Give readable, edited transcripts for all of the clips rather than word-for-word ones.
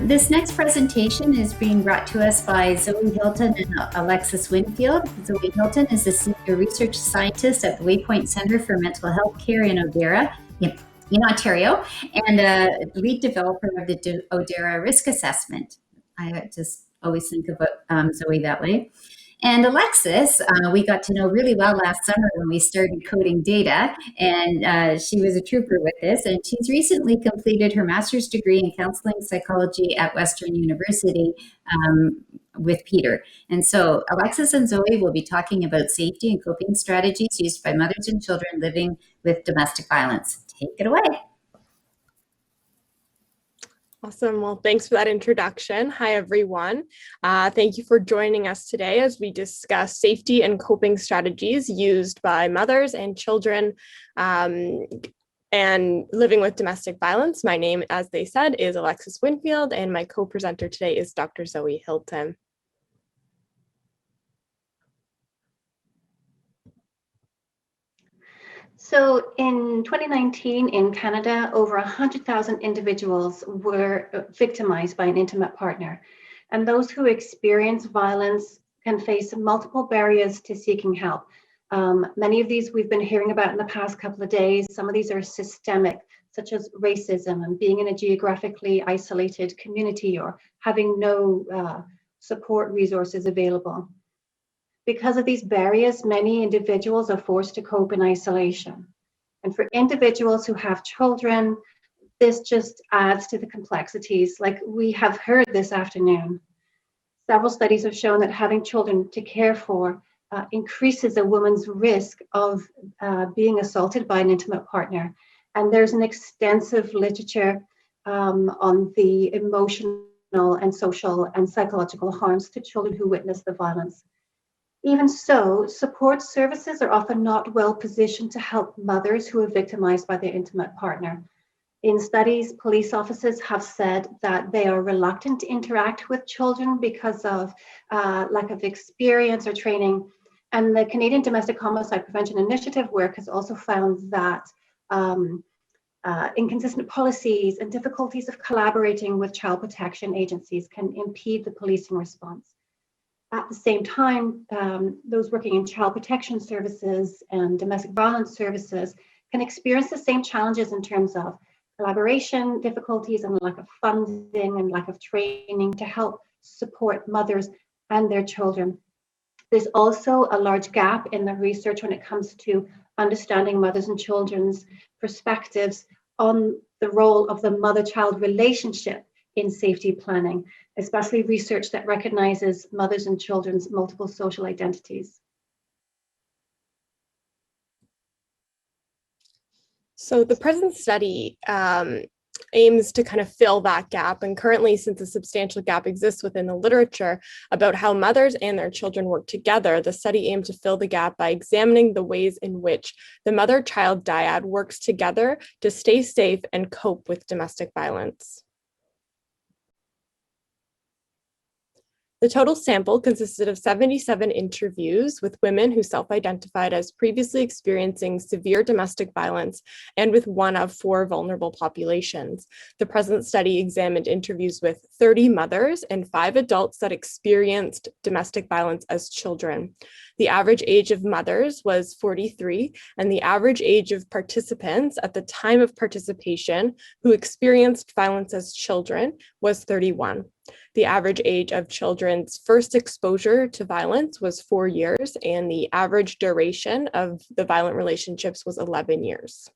This next presentation is being brought to us by Zoe Hilton and Alexis Winfield. Zoe Hilton is a senior research scientist at the Waypoint Centre for Mental Health Care in Ontario, and a lead developer of the ODERA risk assessment. I just always think about Zoe that way. And Alexis, we got to know really well last summer when we started coding data, and she was a trooper with this. And she's recently completed her master's degree in counseling psychology at Western University with Peter. And so Alexis and Zoe will be talking about safety and coping strategies used by mothers and children living with domestic violence. Take it away. Awesome. Well, thanks for that introduction. Hi, everyone. Thank you for joining us today as we discuss safety and coping strategies used by mothers and children and living with domestic violence. My name, as they said, is Alexis Winfield, and my co-presenter today is Dr. Zoe Hilton. So in 2019 in Canada, over 100,000 individuals were victimized by an intimate partner. And those who experience violence can face multiple barriers to seeking help. Many of these we've been hearing about in the past couple of days. Some of these are systemic, such as racism and being in a geographically isolated community or having no support resources available. Because of these barriers, many individuals are forced to cope in isolation. And for individuals who have children, this just adds to the complexities, like we have heard this afternoon. Several studies have shown that having children to care for increases a woman's risk of being assaulted by an intimate partner. And there's an extensive literature on the emotional and social and psychological harms to children who witness the violence. Even so, support services are often not well positioned to help mothers who are victimized by their intimate partner. In studies, police officers have said that they are reluctant to interact with children because of lack of experience or training. And the Canadian Domestic Homicide Prevention Initiative work has also found that inconsistent policies and difficulties of collaborating with child protection agencies can impede the policing response. At the same time, those working in child protection services and domestic violence services can experience the same challenges in terms of collaboration difficulties and lack of funding and lack of training to help support mothers and their children. There's also a large gap in the research when it comes to understanding mothers and children's perspectives on the role of the mother-child relationship in safety planning, especially research that recognizes mothers and children's multiple social identities. So the present study aims to kind of fill that gap. And currently, since a substantial gap exists within the literature about how mothers and their children work together, the study aimed to fill the gap by examining the ways in which the mother-child dyad works together to stay safe and cope with domestic violence. The total sample consisted of 77 interviews with women who self-identified as previously experiencing severe domestic violence and with one of 4 vulnerable populations. The present study examined interviews with 30 mothers and 5 adults that experienced domestic violence as children. The average age of mothers was 43, and the average age of participants at the time of participation who experienced violence as children was 31. The average age of children's first exposure to violence was 4 years, and the average duration of the violent relationships was 11 years.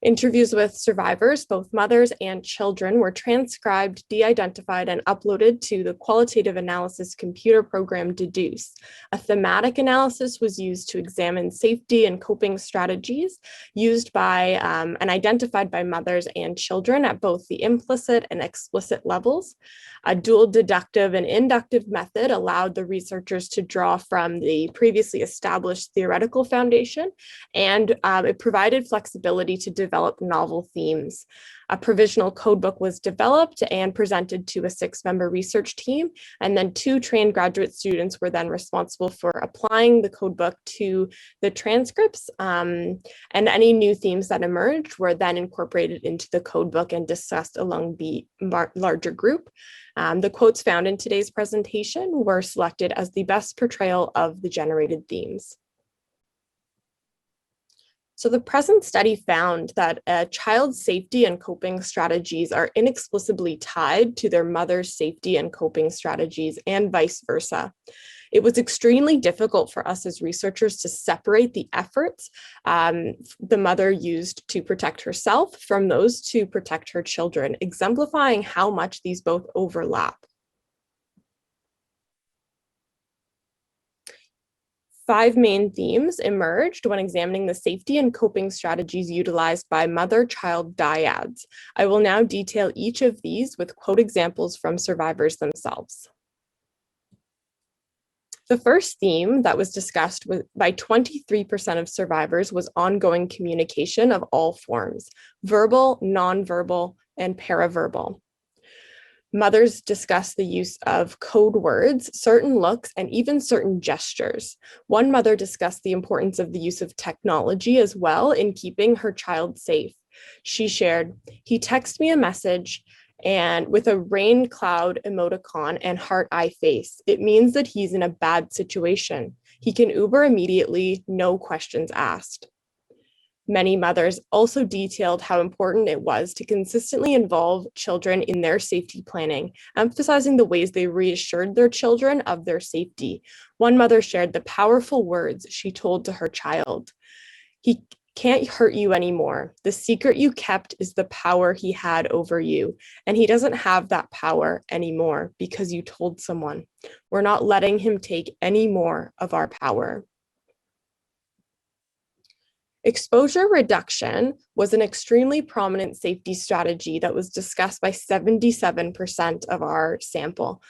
Interviews with survivors, both mothers and children, were transcribed, de-identified, and uploaded to the qualitative analysis computer program Deduce. A thematic analysis was used to examine safety and coping strategies used by and identified by mothers and children at both the implicit and explicit levels. A dual deductive and inductive method allowed the researchers to draw from the previously established theoretical foundation, and it provided flexibility to develop develop novel themes. A provisional codebook was developed and presented to a 6-member research team, and then 2 trained graduate students were then responsible for applying the codebook to the transcripts, and any new themes that emerged were then incorporated into the codebook and discussed along the larger group. The quotes found in today's presentation were selected as the best portrayal of the generated themes. So the present study found that a child's safety and coping strategies are inexplicably tied to their mother's safety and coping strategies, and vice versa. It was extremely difficult for us as researchers to separate the efforts the mother used to protect herself from those to protect her children, exemplifying how much these both overlap. 5 main themes emerged when examining the safety and coping strategies utilized by mother-child dyads. I will now detail each of these with quote examples from survivors themselves. The first theme that was discussed by 23% of survivors was ongoing communication of all forms: verbal, nonverbal, and paraverbal. Mothers discussed the use of code words, certain looks, and even certain gestures. One mother discussed the importance of the use of technology as well in keeping her child safe. She shared, "He texted me a message and with a rain cloud emoticon and heart eye face. It means that he's in a bad situation. He can Uber immediately, no questions asked." Many mothers also detailed how important it was to consistently involve children in their safety planning, emphasizing the ways they reassured their children of their safety. One mother shared the powerful words she told to her child: "He can't hurt you anymore. The secret you kept is the power he had over you, and he doesn't have that power anymore because you told someone. We're not letting him take any more of our power." Exposure reduction was an extremely prominent safety strategy that was discussed by 77% of our sample.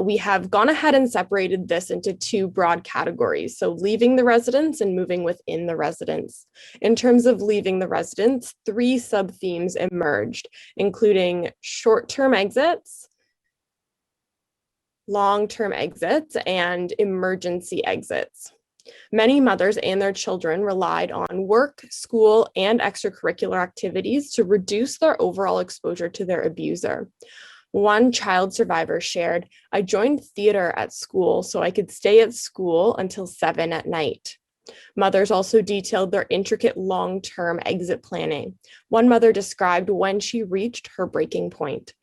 We have gone ahead and separated this into 2 broad categories, so leaving the residence and moving within the residence. In terms of leaving the residence, 3 sub-themes emerged, including short-term exits, long-term exits, and emergency exits. Many mothers and their children relied on work, school, and extracurricular activities to reduce their overall exposure to their abuser. One child survivor shared, "I joined theater at school so I could stay at school until 7 at night." Mothers also detailed their intricate long-term exit planning. One mother described when she reached her breaking point.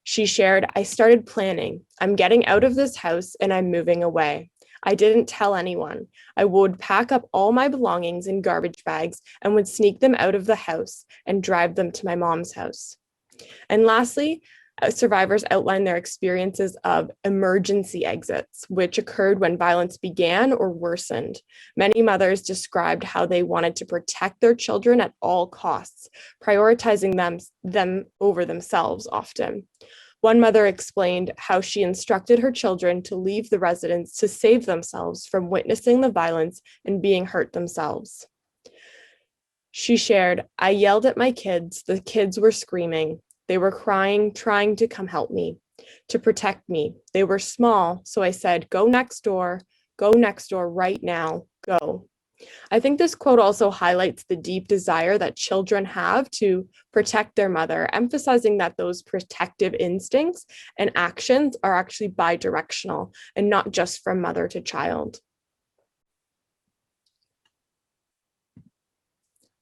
She shared, "I started planning. I'm getting out of this house and I'm moving away. I didn't tell anyone. I would pack up all my belongings in garbage bags and would sneak them out of the house and drive them to my mom's house." And lastly, survivors outlined their experiences of emergency exits, which occurred when violence began or worsened. Many mothers described how they wanted to protect their children at all costs, prioritizing them over themselves often. One mother explained how she instructed her children to leave the residence to save themselves from witnessing the violence and being hurt themselves. She shared, "I yelled at my kids. The kids were screaming. They were crying, trying to come help me, to protect me. They were small, so I said, go next door right now, go." I think this quote also highlights the deep desire that children have to protect their mother, emphasizing that those protective instincts and actions are actually bi-directional and not just from mother to child.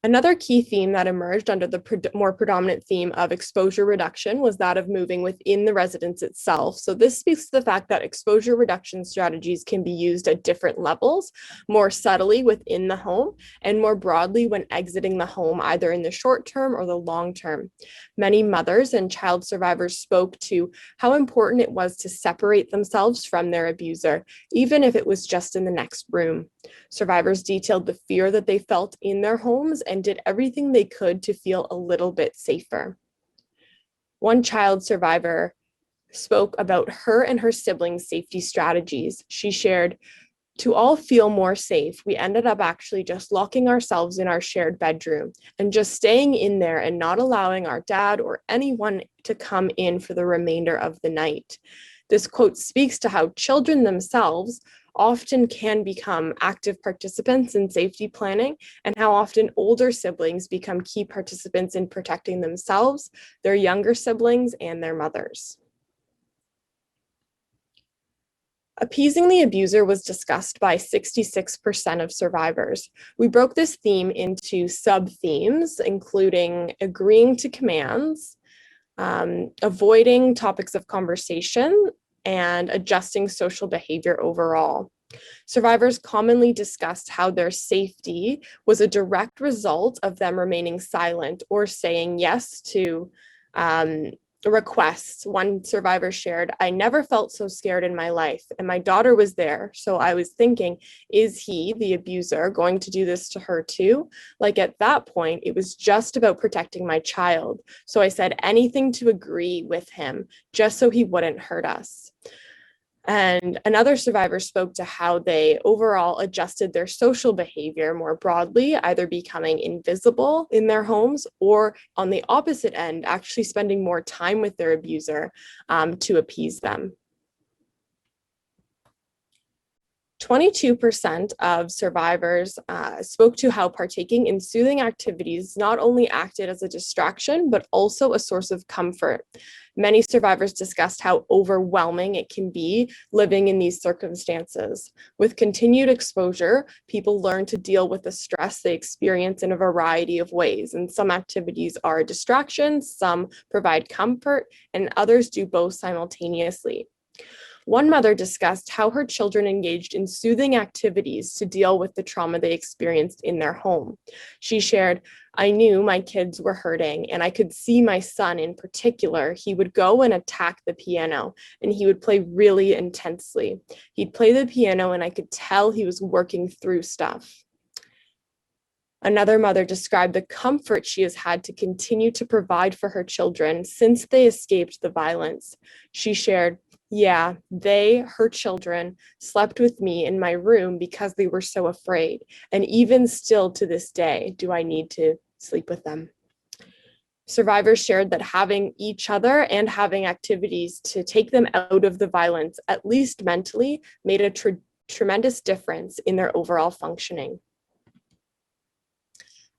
Another key theme that emerged under the more predominant theme of exposure reduction was that of moving within the residence itself. So this speaks to the fact that exposure reduction strategies can be used at different levels, more subtly within the home, and more broadly when exiting the home, either in the short term or the long term. Many mothers and child survivors spoke to how important it was to separate themselves from their abuser, even if it was just in the next room. Survivors detailed the fear that they felt in their homes and did everything they could to feel a little bit safer. One child survivor spoke about her and her siblings' safety strategies. She shared, To all feel more safe, we ended up actually just locking ourselves in our shared bedroom and just staying in there and not allowing our dad or anyone to come in for the remainder of the night. This quote speaks to how children themselves often can become active participants in safety planning, and how often older siblings become key participants in protecting themselves, their younger siblings, and their mothers. Appeasing the abuser was discussed by 66% of survivors. We broke this theme into sub-themes, including agreeing to commands, avoiding topics of conversation, and adjusting social behavior overall. Survivors commonly discussed how their safety was a direct result of them remaining silent or saying yes to requests. One survivor shared, "I never felt so scared in my life, and my daughter was there, so I was thinking, is he, the abuser, going to do this to her too? Like at that point, it was just about protecting my child, so I said anything to agree with him, just so he wouldn't hurt us." And another survivor spoke to how they overall adjusted their social behavior more broadly, either becoming invisible in their homes or, on the opposite end, actually spending more time with their abuser to appease them. 22% of survivors spoke to how partaking in soothing activities not only acted as a distraction, but also a source of comfort. Many survivors discussed how overwhelming it can be living in these circumstances. With continued exposure, people learn to deal with the stress they experience in a variety of ways, and some activities are distractions, some provide comfort, and others do both simultaneously. One mother discussed how her children engaged in soothing activities to deal with the trauma they experienced in their home. She shared, "I knew my kids were hurting, and I could see my son in particular. He would go and attack the piano, and he would play really intensely. He'd play the piano, and I could tell he was working through stuff." Another mother described the comfort she has had to continue to provide for her children since they escaped the violence. She shared, "Yeah, her children, slept with me in my room because they were so afraid. And even still to this day, do I need to sleep with them." Survivors shared that having each other and having activities to take them out of the violence, at least mentally, made a tremendous difference in their overall functioning.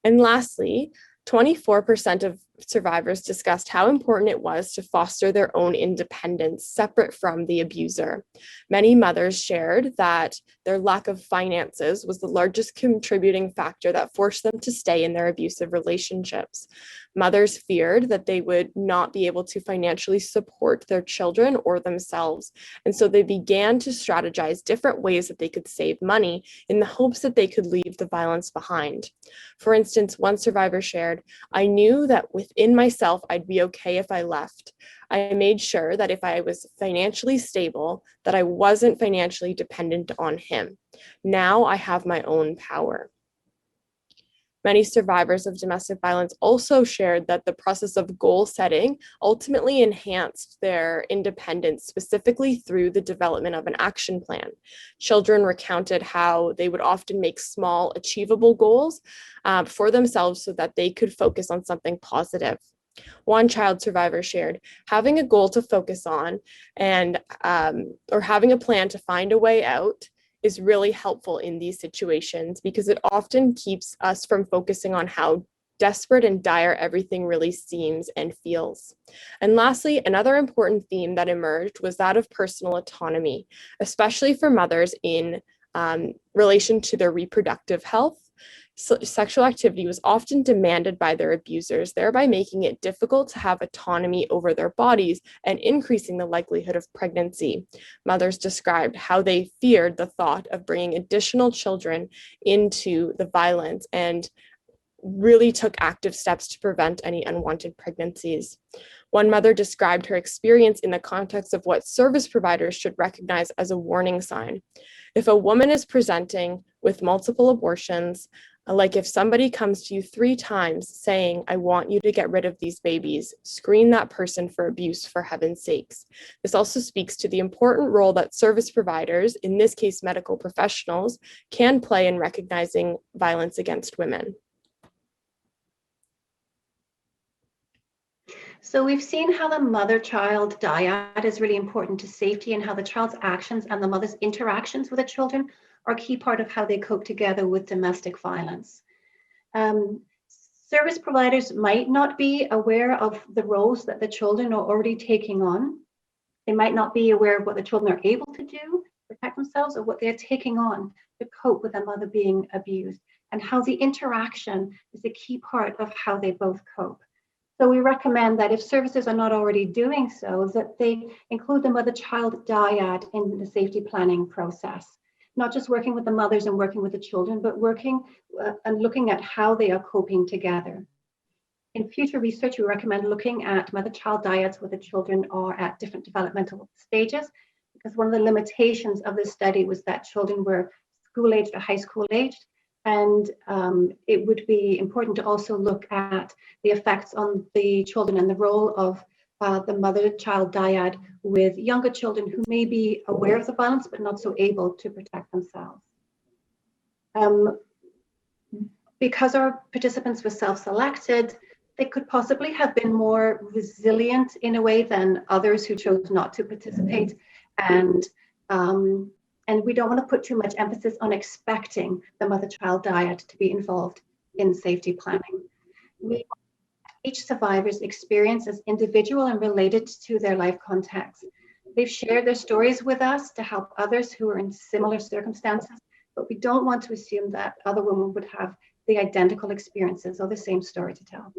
And lastly, 24% of survivors discussed how important it was to foster their own independence separate from the abuser. Many mothers shared that their lack of finances was the largest contributing factor that forced them to stay in their abusive relationships. Mothers feared that they would not be able to financially support their children or themselves, and so they began to strategize different ways that they could save money in the hopes that they could leave the violence behind. For instance, one survivor shared, "I knew that within myself I'd be okay if I left. I made sure that if I was financially stable, that I wasn't financially dependent on him. Now I have my own power." Many survivors of domestic violence also shared that the process of goal setting ultimately enhanced their independence, specifically through the development of an action plan. Children recounted how they would often make small, achievable goals for themselves so that they could focus on something positive. One child survivor shared, "Having a goal to focus on and or having a plan to find a way out is really helpful in these situations because it often keeps us from focusing on how desperate and dire everything really seems and feels." And lastly, another important theme that emerged was that of personal autonomy, especially for mothers in relation to their reproductive health. Sexual activity was often demanded by their abusers, thereby making it difficult to have autonomy over their bodies and increasing the likelihood of pregnancy. Mothers described how they feared the thought of bringing additional children into the violence and really took active steps to prevent any unwanted pregnancies. One mother described her experience in the context of what service providers should recognize as a warning sign. If a woman is presenting with multiple abortions, Like if somebody comes to you 3 times saying, I want you to get rid of these babies, screen that person for abuse, for heaven's sakes. This also speaks to the important role that service providers, in this case medical professionals, can play in recognizing violence against women. So we've seen how the mother-child dyad is really important to safety, and how the child's actions and the mother's interactions with the children are a key part of how they cope together with domestic violence. Service providers might not be aware of the roles that the children are already taking on. They might not be aware of what the children are able to do to protect themselves, or what they're taking on to cope with their mother being abused, and how the interaction is a key part of how they both cope. So we recommend that if services are not already doing so, that they include the mother-child dyad in the safety planning process. Not just working with the mothers and working with the children, but working and looking at how they are coping together. In future research, we recommend looking at mother-child dyads where the children are at different developmental stages, because one of the limitations of this study was that children were school-aged or high school-aged. And it would be important to also look at the effects on the children and the role of the mother-child dyad with younger children who may be aware of the violence but not so able to protect themselves. Because our participants were self-selected, they could possibly have been more resilient in a way than others who chose not to participate. And we don't want to put too much emphasis on expecting the mother-child dyad to be involved in safety planning. We want each survivor's experience as individual and related to their life context. They've shared their stories with us to help others who are in similar circumstances, but we don't want to assume that other women would have the identical experiences or the same story to tell.